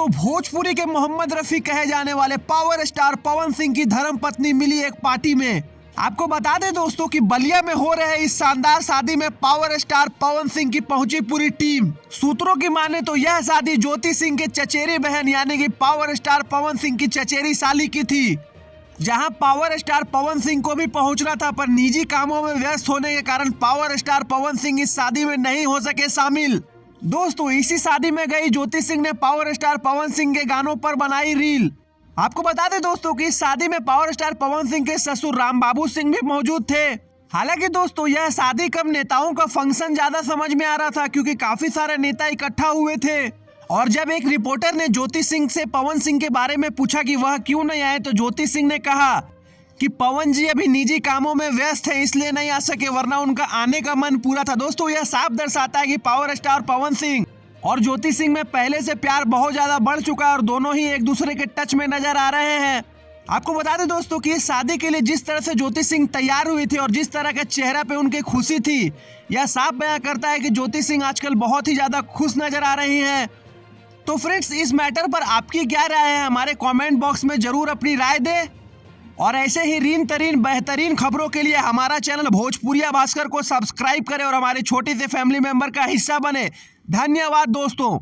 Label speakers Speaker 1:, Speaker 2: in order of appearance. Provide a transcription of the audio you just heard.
Speaker 1: दोस्तों, भोजपुरी के मोहम्मद रफी कहे जाने वाले पावर स्टार पवन सिंह की धर्मपत्नी मिली एक पार्टी में। आपको बता दें दोस्तों कि बलिया में हो रहे इस शानदार शादी में पावर स्टार पवन सिंह की पहुंची पूरी टीम। सूत्रों की माने तो यह शादी ज्योति सिंह के चचेरी बहन यानी कि पावर स्टार पवन सिंह की चचेरी साली की थी, जहां पावर स्टार पवन सिंह को भी पहुंचना था, पर निजी कामों में व्यस्त होने के कारण पावर स्टार पवन सिंह इस शादी में नहीं हो सके शामिल। दोस्तों, इसी शादी में गई ज्योति सिंह ने पावर स्टार पवन सिंह के गानों पर बनाई रील। आपको बता दें दोस्तों कि इस शादी में पावर स्टार पवन सिंह के ससुर राम बाबू सिंह भी मौजूद थे। हालांकि दोस्तों, यह शादी कम नेताओं का फंक्शन ज्यादा समझ में आ रहा था, क्योंकि काफी सारे नेता इकट्ठा हुए थे। और जब एक रिपोर्टर ने ज्योति सिंह से पवन सिंह के बारे में पूछा कि वह क्यों नहीं आए, तो ज्योति सिंह ने कहा कि पवन जी अभी निजी कामों में व्यस्त हैं, इसलिए नहीं आ सके, वरना उनका आने का मन पूरा था। दोस्तों, यह साफ दर्शाता है कि पावर स्टार पवन सिंह और ज्योति सिंह में पहले से प्यार बहुत ज्यादा बढ़ चुका है और दोनों ही एक दूसरे के टच में नजर आ रहे हैं। आपको बता दें दोस्तों कि इस शादी के लिए जिस तरह से ज्योति सिंह तैयार हुई थी और जिस तरह के चेहरा पे उनकी खुशी थी, यह साफ बयां करता है कि ज्योति सिंह आजकल बहुत ही ज्यादा खुश नजर आ रही हैं। तो फ्रेंड्स, इस मैटर पर आपकी क्या राय है, हमारे कमेंट बॉक्स में जरूर अपनी राय दें। और ऐसे ही रीन तरीन बेहतरीन खबरों के लिए हमारा चैनल भोजपुरिया भास्कर को सब्सक्राइब करें और हमारे छोटे से फैमिली मेंबर का हिस्सा बने। धन्यवाद दोस्तों।